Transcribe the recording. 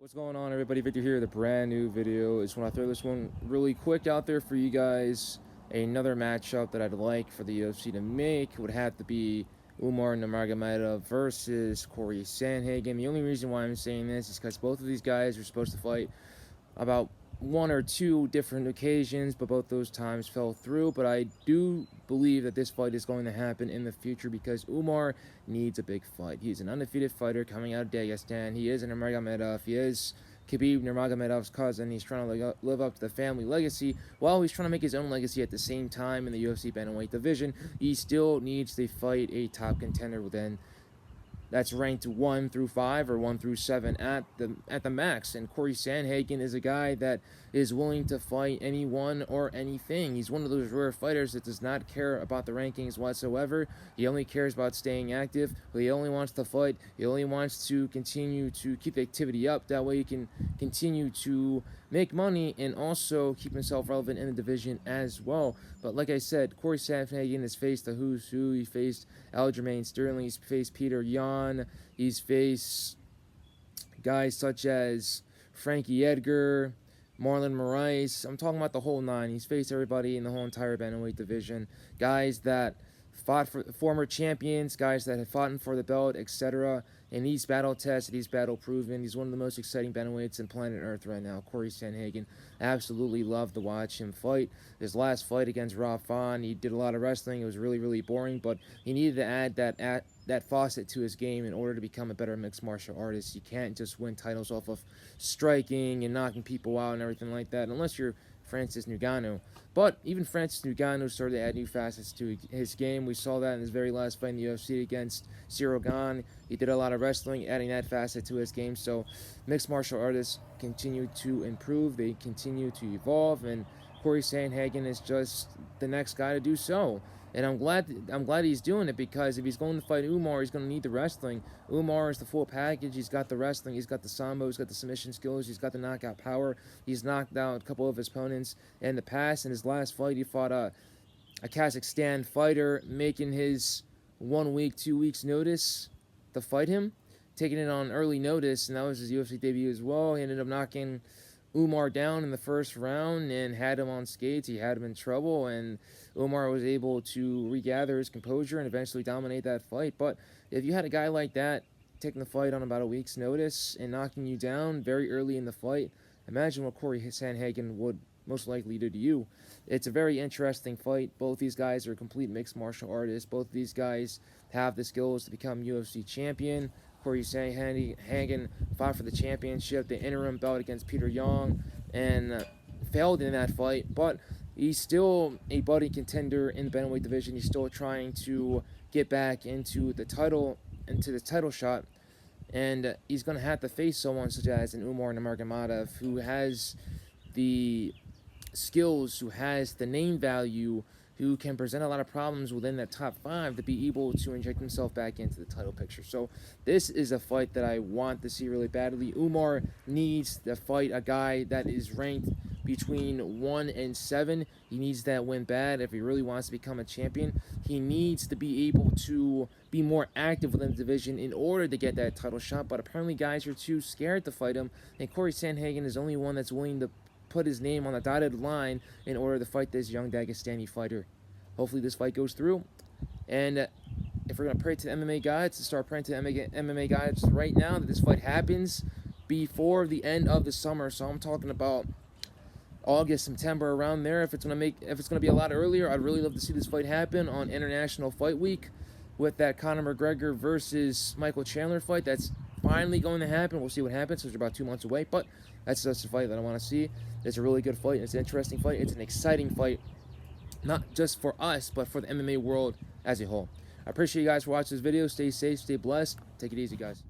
What's going on, everybody? Victor here with a brand new video. I just want to throw this one really quick out there for you guys. Another matchup that I'd like for the UFC to make would have to be Umar Nurmagomedov versus Cory Sandhagen. The only reason why I'm saying this is because both of these guys are supposed to fight about one or two different occasions, but both those times fell through. But I do believe that this fight is going to happen in the future because Umar needs a big fight. He's an undefeated fighter coming out of Dagestan. He is an Nurmagomedov. He is Khabib Nurmagomedov's cousin. He's trying to live up to the family legacy while he's trying to make his own legacy at the same time in the UFC bantamweight division. He still needs to fight a top contender within that's ranked 1 through 5 or 1 through 7 at the max. And Cory Sandhagen is a guy that is willing to fight anyone or anything. He's one of those rare fighters that does not care about the rankings whatsoever. He only cares about staying active. He only wants to fight. He only wants to continue to keep the activity up. That way he can continue to make money and also keep himself relevant in the division as well. But like I said, Cory Sandhagen has faced the who's who. He faced Aljamain Sterling. He's faced Peter Yan. He's faced guys such as Frankie Edgar, Marlon Moraes. I'm talking about the whole nine. He's faced everybody in the whole entire bantamweight division. Guys that fought for former champions, guys that have fought for the belt, etc. And he's battle tested, he's battle proven. He's one of the most exciting bantamweights in planet Earth right now. Cory Sandhagen, absolutely love to watch him fight. His last fight against Rafan, he did a lot of wrestling. It was really boring, but he needed to add that faucet to his game in order to become a better mixed martial artist. You can't just win titles off of striking and knocking people out and everything like that, unless you're Francis Ngannou. But even Francis Ngannou started to add new facets to his game. We saw that in his very last fight in the UFC against Sandhagen. He did a lot of wrestling, adding that facet to his game. So mixed martial artists continue to improve. They continue to evolve, and Cory Sandhagen is just the next guy to do so. And I'm glad he's doing it, because if he's going to fight Umar, he's going to need the wrestling. Umar is the full package. He's got the wrestling, he's got the sambo, he's got the submission skills, he's got the knockout power. He's knocked out a couple of his opponents in the past. In his last fight, he fought a Kazakhstan fighter, making his 1 week, 2 weeks notice to fight him, taking it on early notice, and that was his UFC debut as well. He ended up knocking Umar down in the first round and had him on skates. He had him in trouble, and Umar was able to regather his composure and eventually dominate that fight. But if you had a guy like that taking the fight on about a week's notice and knocking you down very early in the fight, imagine what Cory Sandhagen would most likely do to you. It's a very interesting fight. Both these guys are complete mixed martial artists. Both of these guys have the skills to become UFC champion. Cory Sandhagen fought for the championship, the interim belt against Peter Yan, and failed in that fight. But he's still a budding contender in the bantamweight division. He's still trying to get back into the title shot, and he's going to have to face someone such as an Umar Nurmagomedov, who has the skills, who has the name value, who can present a lot of problems within that top 5 to be able to inject himself back into the title picture. So this is a fight that I want to see really badly. Umar needs to fight a guy that is ranked between 1 and 7. He needs that win bad if he really wants to become a champion. He needs to be able to be more active within the division in order to get that title shot, but apparently guys are too scared to fight him, and Cory Sandhagen is the only one that's willing to put his name on the dotted line in order to fight this young Dagestani fighter. Hopefully this fight goes through. And if we're going to pray to the MMA gods, to start praying to the MMA gods right now that this fight happens before the end of the summer. So I'm talking about August, September, around there. If it's going to be a lot earlier, I'd really love to see this fight happen on International Fight Week with that Conor McGregor versus Michael Chandler fight. That's finally going to happen. We'll see what happens, because we're about 2 months away, but that's just a fight that I want to see. It's a really good fight. It's an interesting fight. It's an exciting fight, not just for us, but for the MMA world as a whole. I appreciate you guys for watching this video. Stay safe, stay blessed. Take it easy, guys.